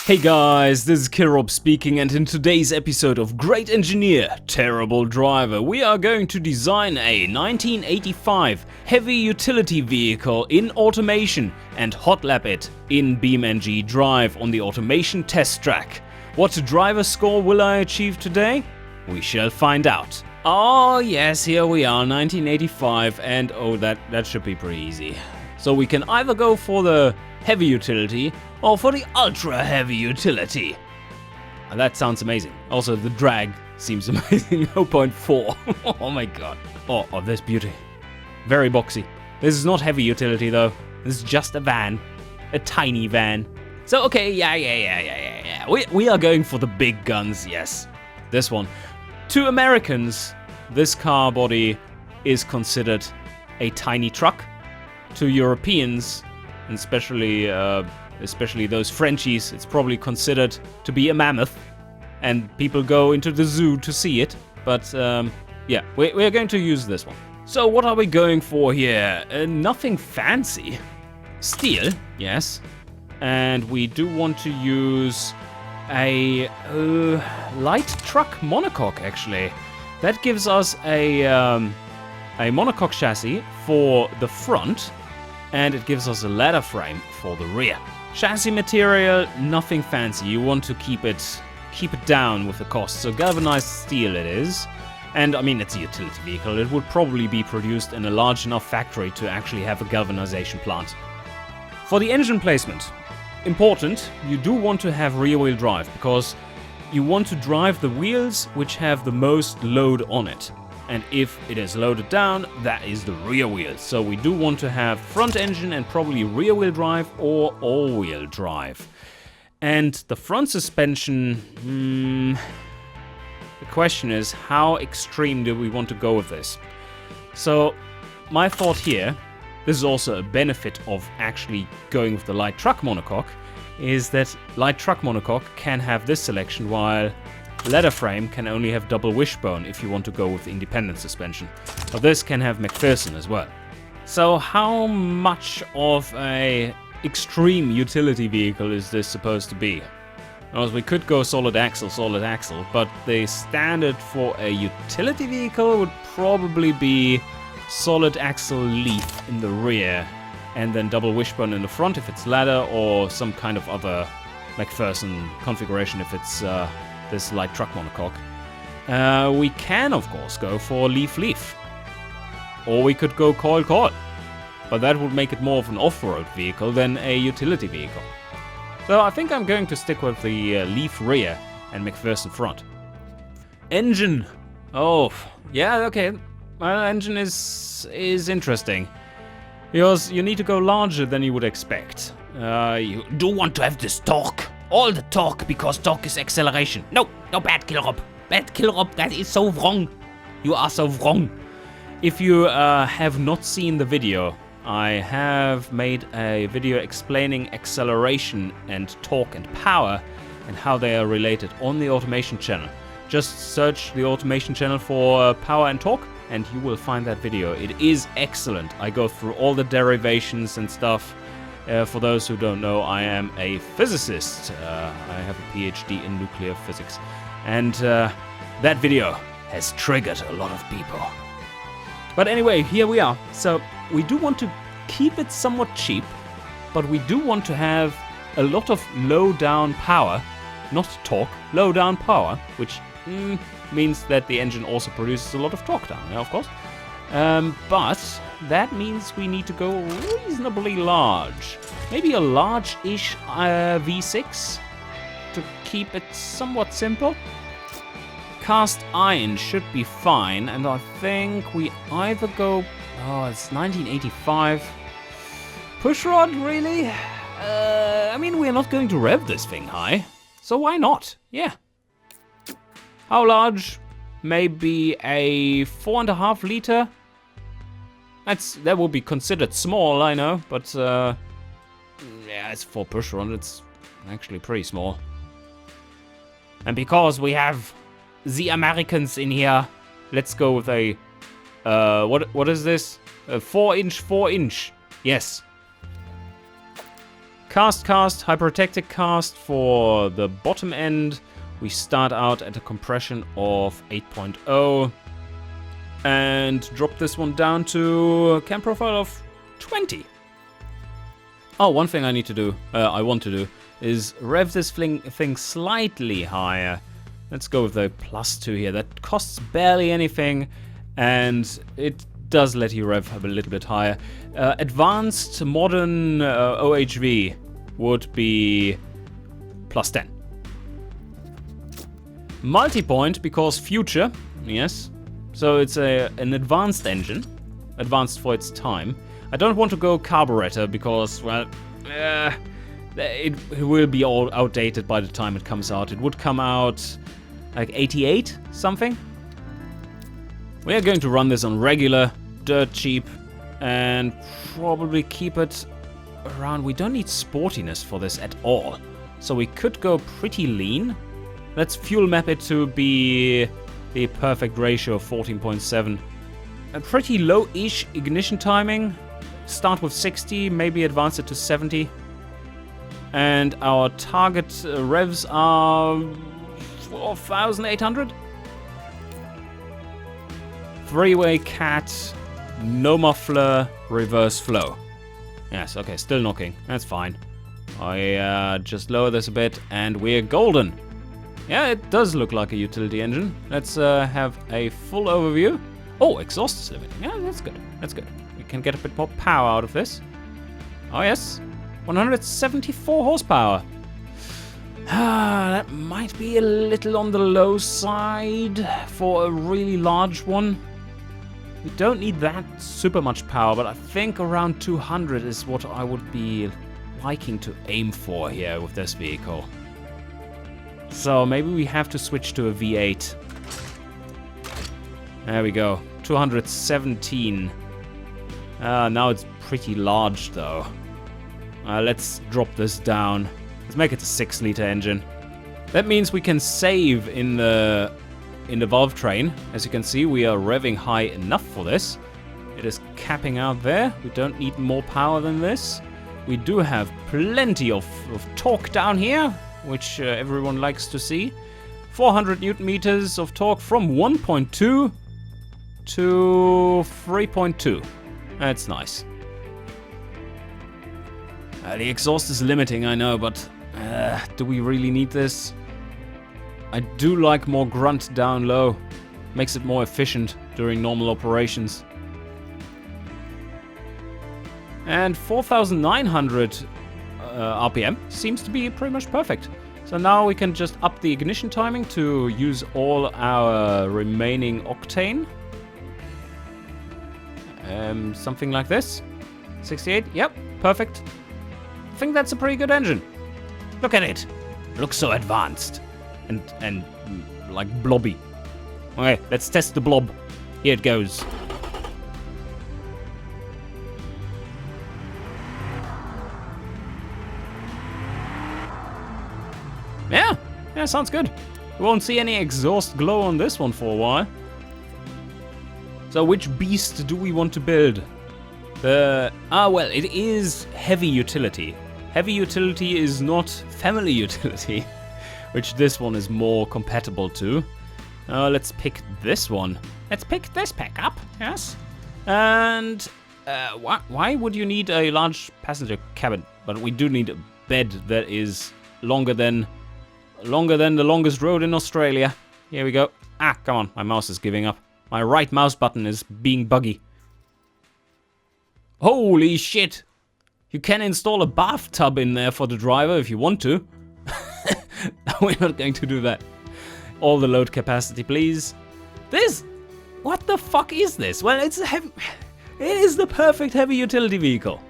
Hey guys, this is Kirob speaking, and in today's episode of Great Engineer, Terrible Driver, we are going to design a 1985 heavy utility vehicle in automation and hot lap it in BeamNG.drive on the automation test track. What driver score will I achieve today? We shall find out. Oh yes, here we are, 1985, and oh that should be pretty easy. So we can either go for the heavy utility or for the ultra heavy utility. And that sounds amazing. Also the drag seems amazing, 0.4. Oh my god. Oh, this beauty. Very boxy. This is not heavy utility though. This is just a van. A tiny van. So okay, yeah. We are going for the big guns, yes. This one. To Americans, this car body is considered a tiny truck. To Europeans, and especially those Frenchies, it's probably considered to be a mammoth, and people go into the zoo to see it. But yeah, we're going to use this one. So what are we going for here? Nothing fancy. Steel, yes, and we do want to use a light truck monocoque. Actually, that gives us a monocoque chassis for the front. And it gives us a ladder frame for the rear. Chassis material, nothing fancy. You want to keep it down with the cost. So galvanized steel it is. And I mean, it's a utility vehicle. It would probably be produced in a large enough factory to actually have a galvanization plant. For the engine placement, important, you do want to have rear wheel drive because you want to drive the wheels which have the most load on it. And if it is loaded down, that is the rear wheel. So we do want to have front engine and probably rear wheel drive or all wheel drive. And the front suspension, the question is, how extreme do we want to go with this? So my thought here, this is also a benefit of actually going with the light truck monocoque, is that light truck monocoque can have this selection while ladder frame can only have double wishbone if you want to go with independent suspension. But this can have McPherson as well. So how much of a extreme utility vehicle is this supposed to be? Well, we could go solid axle, but the standard for a utility vehicle would probably be solid axle leaf in the rear and then double wishbone in the front if it's ladder, or some kind of other McPherson configuration if it's this light truck monocoque. We can of course go for leaf, or we could go coil, but that would make it more of an off-road vehicle than a utility vehicle. So I think I'm going to stick with the leaf rear and McPherson front. Engine. Oh yeah, okay. Well, engine is interesting because you need to go larger than you would expect. You do want to have this torque. All the torque, because torque is acceleration. No, bad Kirob. Bad Kirob, that is so wrong. You are so wrong. If you have not seen the video, I have made a video explaining acceleration and torque and power and how they are related on the automation channel. Just search the automation channel for power and torque and you will find that video. It is excellent. I go through all the derivations and stuff. For those who don't know, I am a physicist. I have a PhD in nuclear physics. And that video has triggered a lot of people. But anyway, here we are. So we do want to keep it somewhat cheap, but we do want to have a lot of low down power, not torque, low down power, which means that the engine also produces a lot of torque down, of course. But that means we need to go reasonably large. Maybe a large-ish V6 to keep it somewhat simple. Cast iron should be fine, and I think we either go... Oh, it's 1985. Pushrod, really? I mean, we're not going to rev this thing high, so why not? Yeah. How large? Maybe a 4.5 liter. That would be considered small, I know, but yeah, it's for pushrod. It's actually pretty small. And because we have the Americans in here, let's go with a what is this? A 4-inch. Yes. Cast, hypertectic cast for the bottom end. We start out at a compression of 8.0 and drop this one down to a cam profile of 20. Oh, one thing I need to do, I want to do, is rev this thing slightly higher. Let's go with the +2 here. That costs barely anything, and it does let you rev a little bit higher. Advanced modern OHV would be +10. Multi-point, because future, yes. So it's an advanced engine, advanced for its time. I don't want to go carburetor because, well, it will be all outdated by the time it comes out. It would come out like 88 something. We are going to run this on regular, dirt cheap, and probably keep it around. We don't need sportiness for this at all, so we could go pretty lean. Let's fuel map it to be the perfect ratio of 14.7. A pretty low-ish ignition timing. Start with 60, maybe advance it to 70. And our target revs are 4,800. Three-way cat, no muffler, reverse flow. Yes, okay, still knocking. That's fine. I just lower this a bit and we're golden. Yeah, it does look like a utility engine. Let's have a full overview. Oh, exhaust is limiting. Yeah, that's good. That's good. We can get a bit more power out of this. Oh, yes. 174 horsepower. That might be a little on the low side for a really large one. We don't need that super much power, but I think around 200 is what I would be liking to aim for here with this vehicle. So maybe we have to switch to a V8. There we go. 217. Now it's pretty large though. Let's drop this down. Let's make it a 6-liter engine. That means we can save in the valve train. As you can see, we are revving high enough for this. It is capping out there. We don't need more power than this. We do have plenty of torque down here, which everyone likes to see. 400 Newton meters of torque from 1.2 to 3.2. That's nice. The exhaust is limiting, I know, but do we really need this? I do like more grunt down low. Makes it more efficient during normal operations. And 4,900 RPM seems to be pretty much perfect. So now we can just up the ignition timing to use all our remaining octane. Something like this. 68, yep, perfect. I think that's a pretty good engine. Look at it. Looks so advanced. And like blobby. Okay, let's test the blob. Here it goes. Yeah, sounds good. We won't see any exhaust glow on this one for a while. So which beast do we want to build? Well, it is heavy utility. Heavy utility is not family utility, which this one is more compatible to. Let's pick this one. Let's pick this pickup, yes. And why would you need a large passenger cabin? But we do need a bed that is longer than the longest road in Australia. Here we go. Ah, come on, my mouse is giving up. My right mouse button is being buggy. Holy shit! You can install a bathtub in there for the driver if you want to. We're not going to do that. All the load capacity, please. What the fuck is this? Well, it is the perfect heavy utility vehicle.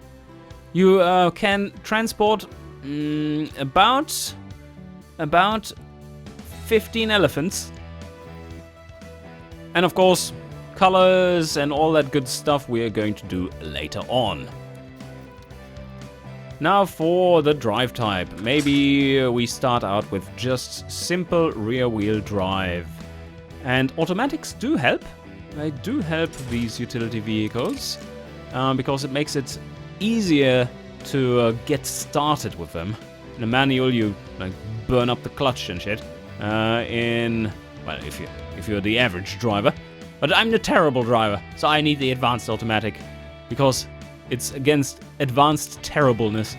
You can transport about 15 elephants. And of course, colors and all that good stuff we are going to do later on. Now for the drive type. Maybe we start out with just simple rear wheel drive. And automatics do help. They do help these utility vehicles because it makes it easier to get started with them. In a manual, you like burn up the clutch and shit. Well, if you're the average driver, but I'm the terrible driver, so I need the advanced automatic because it's against advanced terribleness.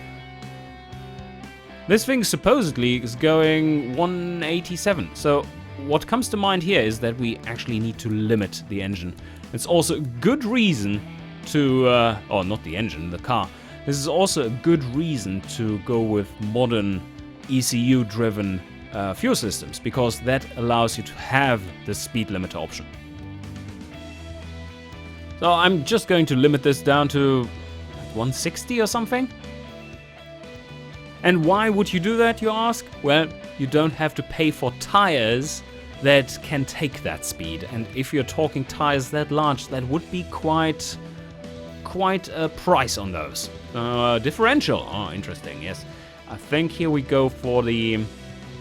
This thing supposedly is going 187, so what comes to mind here is that we actually need to limit the engine. It's also a good reason to, or not the engine, the car. This is also a good reason to go with modern ECU-driven fuel systems, because that allows you to have the speed limiter option. So I'm just going to limit this down to 160 or something. And why would you do that, you ask? Well, you don't have to pay for tires that can take that speed. And if you're talking tires that large, that would be quite a price on those. Differential. Oh, interesting, yes. I think here we go for the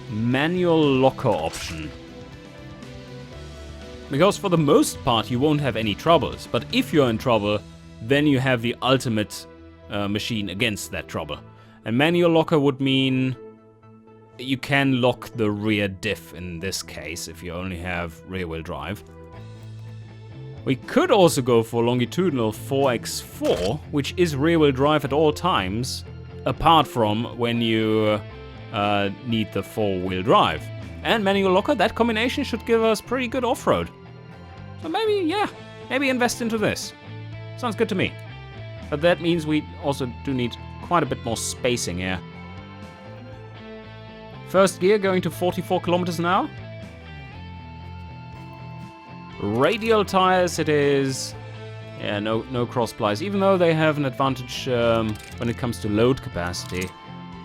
manual locker option. Because for the most part you won't have any troubles, but if you're in trouble, then you have the ultimate machine against that trouble. And manual locker would mean you can lock the rear diff in this case if you only have rear wheel drive. We could also go for longitudinal 4x4, which is rear wheel drive at all times, apart from when you need the 4-wheel drive. And manual locker, that combination should give us pretty good off-road. So maybe invest into this. Sounds good to me. But that means we also do need quite a bit more spacing here. First gear going to 44 kilometers an hour. Radial tires it is. Yeah, no cross plies, even though they have an advantage when it comes to load capacity.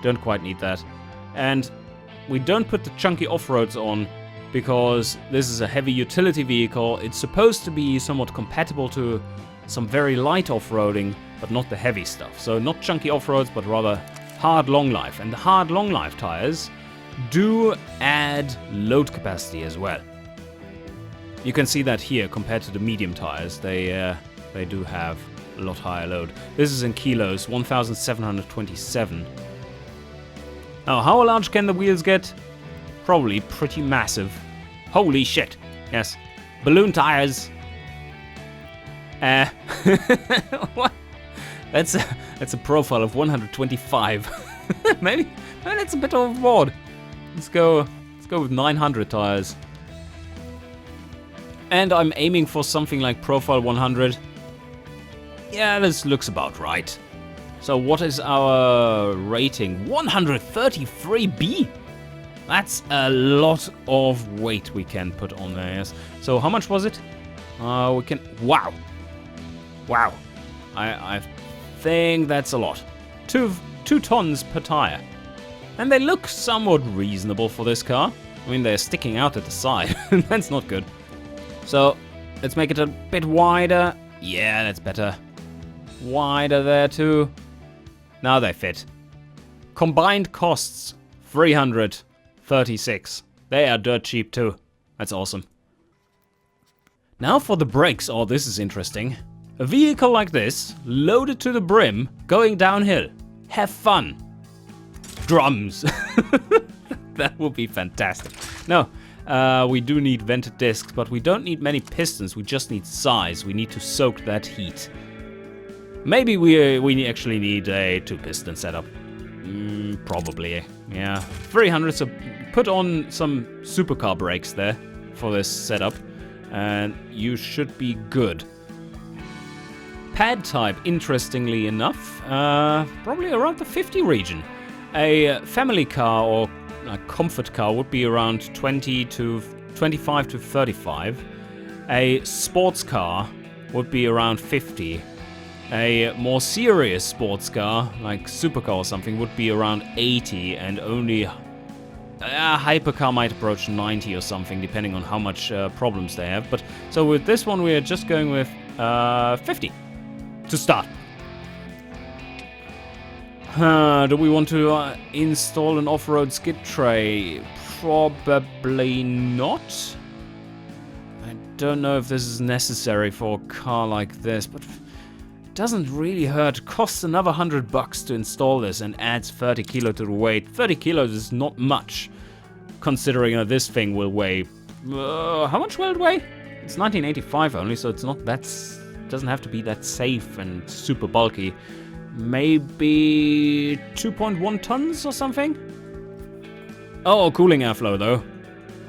Don't quite need that. And we don't put the chunky off-roads on because this is a heavy utility vehicle. It's supposed to be somewhat compatible to some very light off-roading, but not the heavy stuff. So not chunky off-roads, but rather hard long life. And the hard long life tires do add load capacity as well. You can see that here compared to the medium tires. They do have a lot higher load. This is in kilos, 1,727. Now, how large can the wheels get? Probably pretty massive. Holy shit. Yes. Balloon tires. What? That's a profile of 125. maybe that's a bit overboard. Let's go with 900 tires. And I'm aiming for something like profile 100. Yeah, this looks about right. So what is our rating? 133B? That's a lot of weight we can put on there, yes. So how much was it? We can... Wow. Wow. I think that's a lot. Two tons per tire. And they look somewhat reasonable for this car. I mean, they're sticking out at the side. That's not good. So, let's make it a bit wider. Yeah, that's better. Wider there too. Now they fit. Combined costs, 336. They are dirt cheap too. That's awesome. Now for the brakes. Oh, this is interesting. A vehicle like this, loaded to the brim, going downhill. Have fun. Drums. That would be fantastic. No. We do need vented discs, but we don't need many pistons, we just need size. We need to soak that heat. Maybe we actually need a 2-piston setup. Probably, yeah. 300, so put on some supercar brakes there for this setup, and you should be good. Pad type, interestingly enough, probably around the 50 region. A family car or a comfort car would be around 25 to 35. A sports car would be around 50. A more serious sports car, like supercar or something, would be around 80, and only a hypercar might approach 90 or something, depending on how much problems they have. But so with this one, we're just going with 50 to start. Do we want to install an off-road skid tray? Probably not. I don't know if this is necessary for a car like this, but it doesn't really hurt. Costs another $100 to install this and adds 30 kilo to the weight. 30 kilos is not much, considering that this thing will weigh... how much will it weigh? It's 1985 only, so it's not that... doesn't have to be that safe and super bulky. Maybe 2.1 tons or something? Oh, cooling airflow though.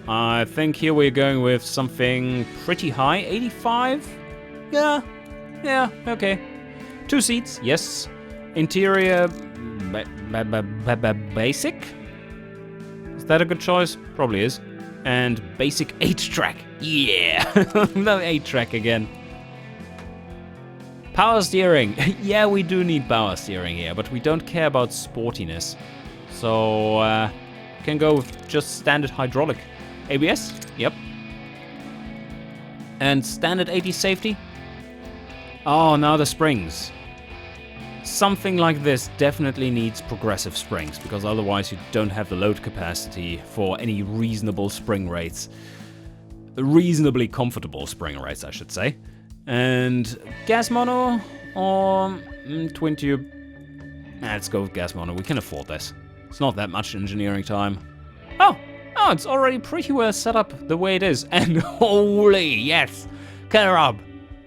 I think here we're going with something pretty high. 85? Yeah, okay. 2 seats, yes. Interior... basic? Is that a good choice? Probably is. And basic 8-track. Yeah! No 8-track again. Power steering. Yeah, we do need power steering here, but we don't care about sportiness. So, can go with just standard hydraulic. ABS? Yep. And standard 80 safety? Oh, now the springs. Something like this definitely needs progressive springs, because otherwise you don't have the load capacity for any reasonable spring rates. Reasonably comfortable spring rates, I should say. And gas mono or twin tube? Let's go with gas mono, we can afford this. It's not that much engineering time. Oh, it's already pretty well set up the way it is. And holy, yes! Rob,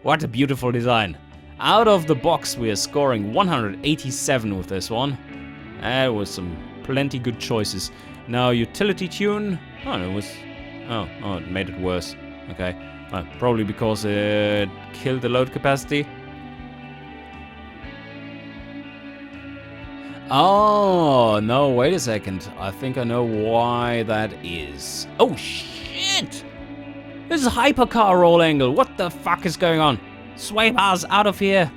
what a beautiful design. Out of the box, we are scoring 187 with this one. That was some plenty good choices. Now, utility tune. Oh, it was... Oh, it made it worse. Okay. Probably because it killed the load capacity. Oh, no, wait a second. I think I know why that is. Oh, shit! This is hypercar roll angle. What the fuck is going on? Sway bars, out of here.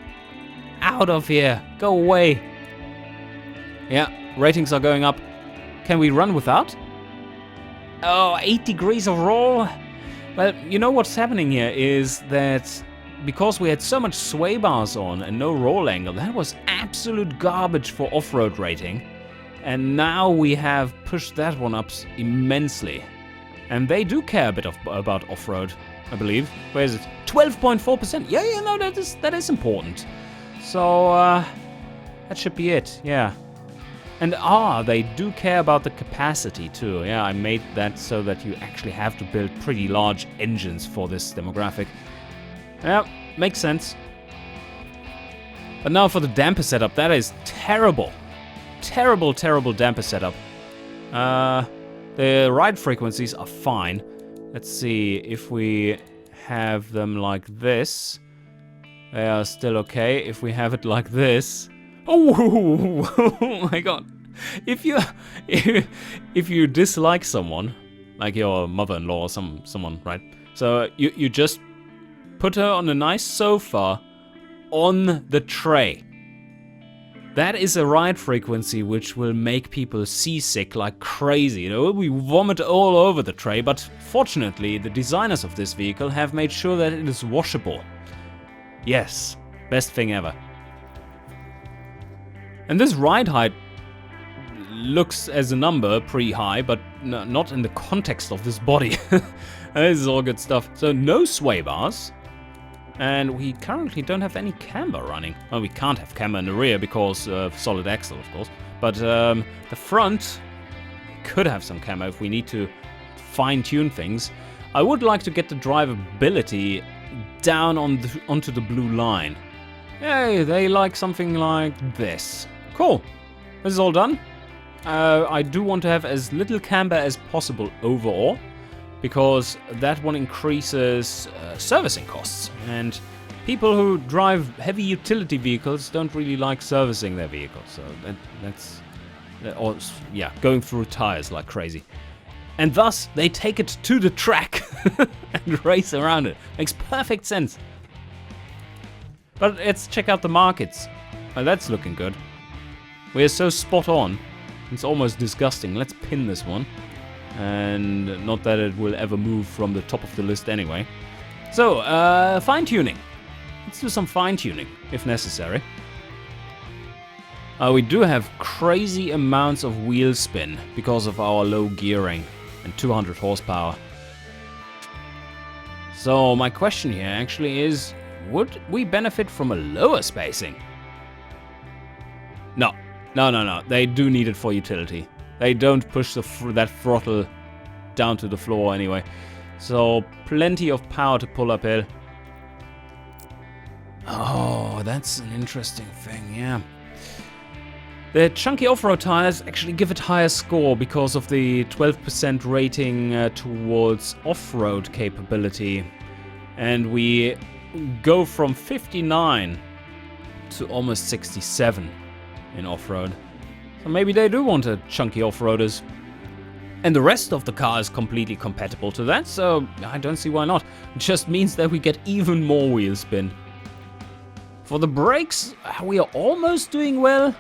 Out of here. Go away. Yeah, ratings are going up. Can we run without? Oh, 8 degrees of roll. Well, you know what's happening here is that because we had so much sway bars on and no roll angle, that was absolute garbage for off-road rating. And now we have pushed that one up immensely. And they do care a bit about off-road, I believe. Where is it? 12.4%. Yeah, no, that is important. So, that should be it, yeah. And they do care about the capacity too. Yeah, I made that so that you actually have to build pretty large engines for this demographic. Yeah, makes sense. But now for the damper setup, that is terrible. Terrible damper setup. The ride frequencies are fine. Let's see if we have them like this. They are still okay. If we have it like this... Oh my god. If you dislike someone, like your mother-in-law or someone, right? So you just put her on a nice sofa on the tray. That is a ride frequency which will make people seasick like crazy. You know, we vomit all over the tray, but fortunately the designers of this vehicle have made sure that it is washable. Yes, best thing ever. And this ride height looks as a number pretty high, but not in the context of this body. This is all good stuff. So no sway bars. And we currently don't have any camber running. Well, we can't have camber in the rear because of solid axle, of course. But the front could have some camber if we need to fine-tune things. I would like to get the drivability down onto the blue line. Hey, they like something like this. Cool. This is all done. I do want to have as little camber as possible overall, because that one increases servicing costs. And people who drive heavy utility vehicles don't really like servicing their vehicles. So that's going through tires like crazy. And thus, they take it to the track and race around it. Makes perfect sense. But let's check out the markets. Well, that's looking good. We're so spot on. It's almost disgusting. Let's pin this one. And not that it will ever move from the top of the list anyway. So, fine-tuning. Let's do some fine-tuning, if necessary. We do have crazy amounts of wheel spin because of our low gearing and 200 horsepower. So, my question here actually is, would we benefit from a lower spacing? No. They do need it for utility. They don't push that throttle down to the floor anyway. So plenty of power to pull uphill. Oh, that's an interesting thing, yeah. The chunky off-road tires actually give it higher score because of the 12% rating towards off-road capability. And we go from 59 to almost 67 in off-road. So maybe they do want a chunky off-roaders. And the rest of the car is completely compatible to that, so I don't see why not. It just means that we get even more wheel spin. For the brakes, we are almost doing well.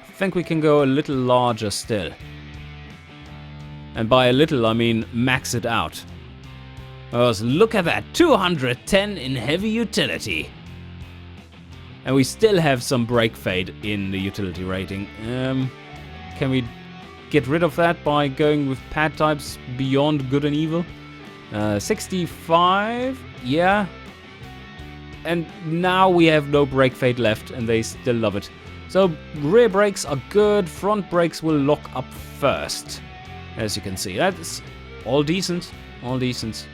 I think we can go a little larger still. And by a little, I mean max it out. Because look at that, 210 in heavy utility. And we still have some brake fade in the utility rating. Can we get rid of that by going with pad types beyond good and evil? 65, yeah. And now we have no brake fade left and they still love it. So rear brakes are good, front brakes will lock up first. As you can see, that's all decent, all decent.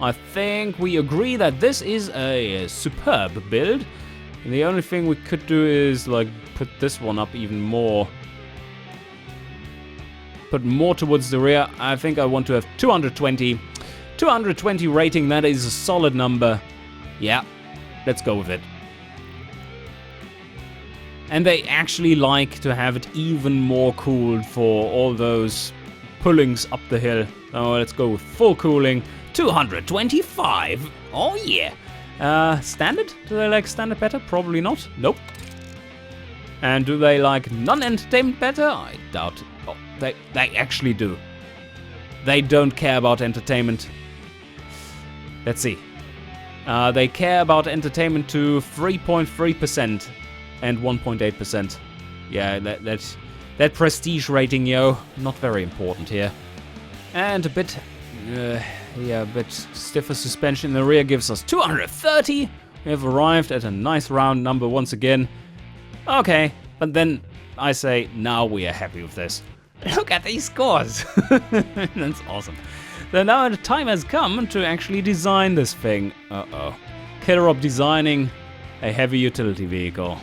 I think we agree that this is a superb build. And the only thing we could do is like put this one up even more. Put more towards the rear. I think I want to have 220. 220 rating, that is a solid number. Yeah, let's go with it. And they actually like to have it even more cooled for all those pullings up the hill. So let's go with full cooling. 225. Oh yeah. Standard? Do they like standard better? Probably not. Nope. And do they like non-entertainment better? I doubt it. Oh, they actually do. They don't care about entertainment. Let's see. They care about entertainment to 3.3% and 1.8%. Yeah, that prestige rating, yo, not very important here. And a bit, a bit stiffer suspension in the rear gives us 230. We have arrived at a nice round number once again. Okay, but then I say now we are happy with this. Look at these scores. That's awesome. So now the time has come to actually design this thing. Uh-oh. Kilrob designing a heavy utility vehicle.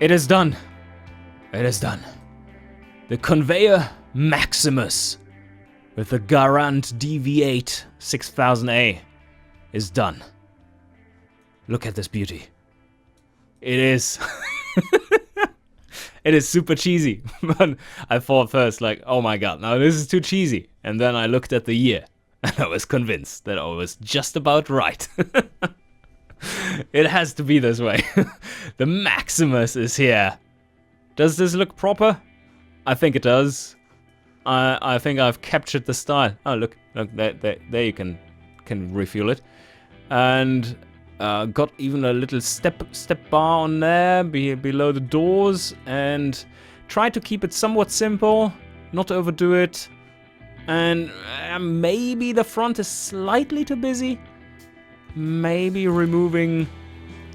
It is done. It is done. The Conveyor Maximus with the Garant DV8 6000A is done. Look at this beauty. It is... It is super cheesy. But I thought first like, oh my god, now this is too cheesy. And then I looked at the year and I was convinced that I was just about right. It has to be this way. The Maximus is here. Does this look proper? I think it does. I think I've captured the style. Oh, look, there you can refuel it. And got even a little step bar on there below the doors. And try to keep it somewhat simple, not overdo it. And maybe the front is slightly too busy. Maybe removing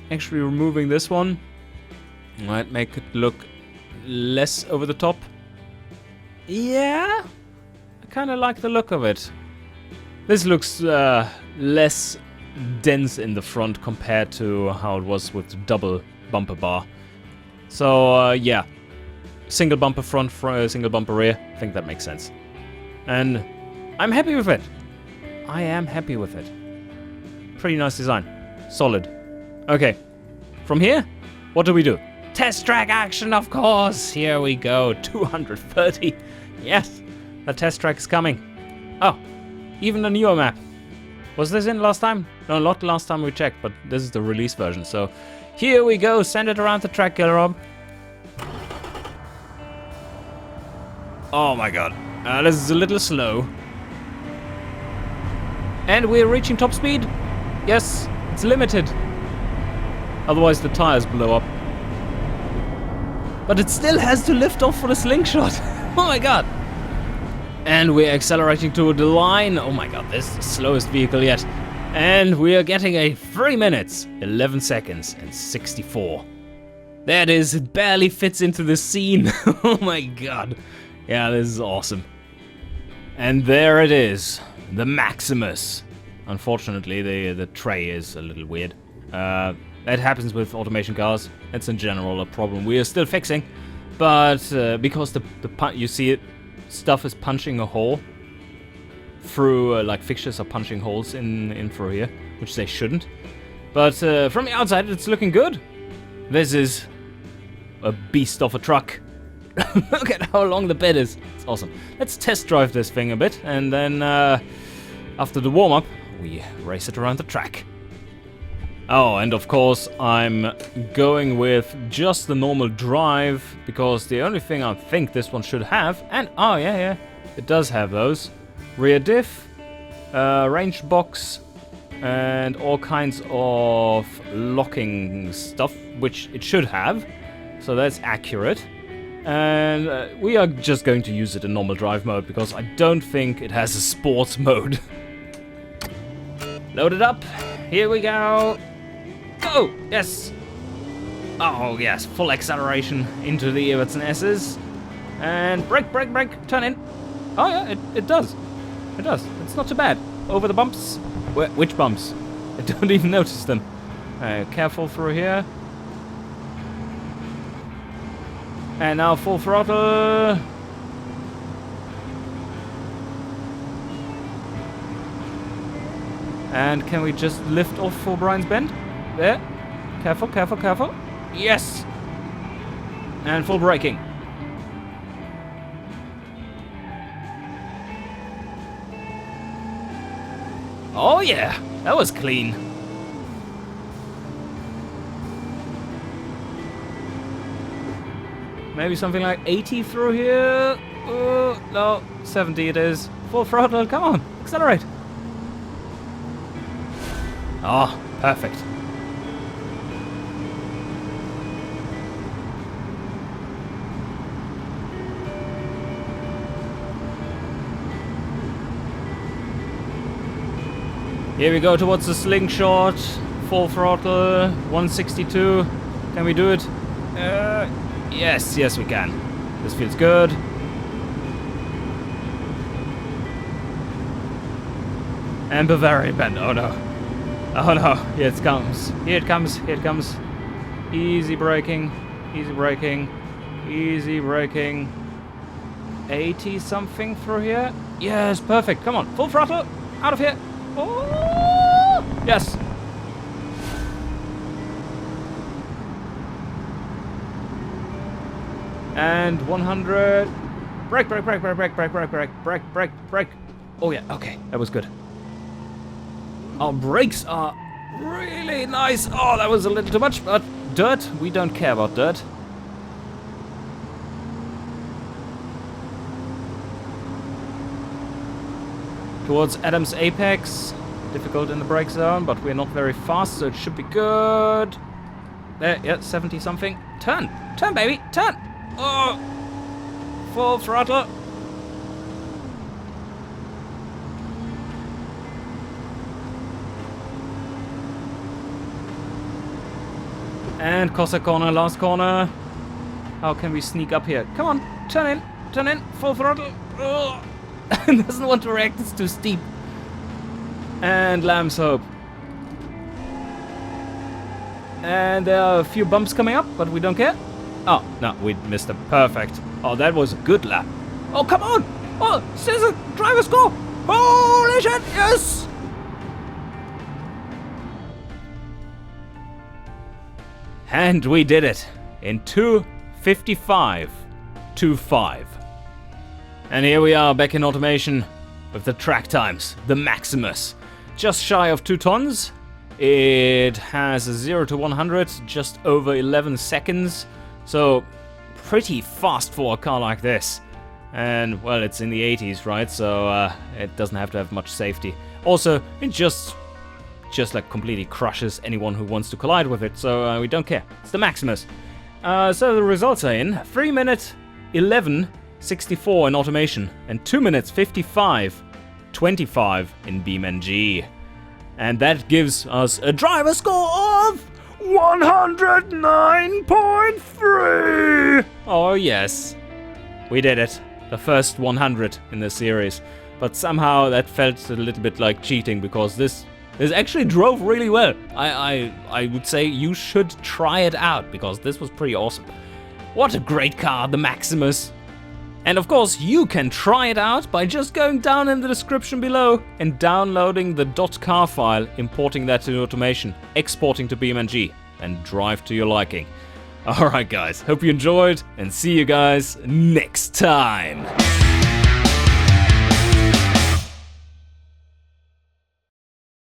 this one might make it look less over the top. Yeah, I kind of like the look of it. This looks less dense in the front compared to how it was with the double bumper bar. So yeah, single bumper front, single bumper rear. I think that makes sense. And I'm happy with it. I am happy with it. Pretty nice design. Solid. Okay. From here, what do we do? Test track action, of course. Here we go. 230. Yes, the test track is coming. Oh, even the newer map. Was this in last time? No, not last time we checked, but this is the release version. So here we go. Send it around the track, Killerob. Oh my god. This is a little slow. And we're reaching top speed. Yes, it's limited. Otherwise the tires blow up. But it still has to lift off for the slingshot. Oh my god. And we're accelerating toward the line. Oh my god, this is the slowest vehicle yet. And we are getting a 3 minutes, 11 seconds, and 64. There it is. It barely fits into the scene. Oh my god. Yeah, this is awesome. And there it is. The Maximus. Unfortunately, the tray is a little weird. That happens with automation cars. That's in general a problem we are still fixing. But because you see it, stuff is punching a hole through, like fixtures are punching holes in through here, which they shouldn't. But from the outside, it's looking good. This is a beast of a truck. Look at how long the bed is. It's awesome. Let's test drive this thing a bit, and then after the warm-up, we race it around the track. Oh, and of course, I'm going with just the normal drive, because the only thing I think this one should have, and oh yeah, it does have those. Rear diff, range box, and all kinds of locking stuff, which it should have. So that's accurate. And we are just going to use it in normal drive mode, because I don't think it has a sports mode. Load it up. Here we go. Go! Yes! Oh, yes. Full acceleration into the Evertson S's. And brake, brake, brake. Turn in. Oh, yeah, it does. It does. It's not too bad. Over the bumps. Which bumps? I don't even notice them. Careful through here. And now full throttle. And can we just lift off for Brian's Bend? There. Careful, careful, careful. Yes! And full braking. Oh yeah, that was clean. Maybe something like 80 through here. No, 70 it is. Full throttle, come on, accelerate. Oh, perfect. Here we go towards the slingshot. Full throttle, 162. Can we do it? Yes, yes we can. This feels good. And Bavarian Bend, oh no. Oh no, here it comes. Here it comes, here it comes. Easy braking, easy braking, easy braking. 80 something through here. Yes, perfect, come on, full throttle, out of here. Oh, yes. And 100. Brake, brake, brake, brake, brake, brake, brake, brake, brake, brake, brake. Oh yeah, okay, that was good. Our brakes are really nice. Oh, that was a little too much, but dirt, we don't care about dirt. Towards Adam's apex. Difficult in the brake zone, but we're not very fast, so it should be good. There, yeah, 70 something. Turn, turn baby, turn. Oh, full throttle. And Cossack corner, last corner. How can we sneak up here? Come on, turn in, full throttle. Oh. Doesn't want to react, it's too steep. And Lamb's Hope. And there are a few bumps coming up, but we don't care. Oh, no, we missed them. Perfect. Oh, that was a good lap. Oh, come on! Oh, Scissor, driver score! Holy shit, yes! And we did it. in 2:55.25. And here we are back in automation with the track times, the Maximus. Just shy of 2 tons. It has a 0 to 100 just over 11 seconds. So pretty fast for a car like this. And well, it's in the 80s, right? So it doesn't have to have much safety. Also, it just like completely crushes anyone who wants to collide with it. So we don't care. It's the Maximus. So the results are in 3 minutes 11:64 in automation and 2 minutes 55:25 in BeamNG. And that gives us a driver score of 109.3! Oh yes, we did it. The first 100 in the series. But somehow that felt a little bit like cheating, because this actually drove really well. I would say you should try it out, because this was pretty awesome. What a great car, the Maximus. And of course, you can try it out by just going down in the description below and downloading the .car file, importing that to automation, exporting to BeamNG, and drive to your liking. Alright guys, hope you enjoyed, and see you guys next time.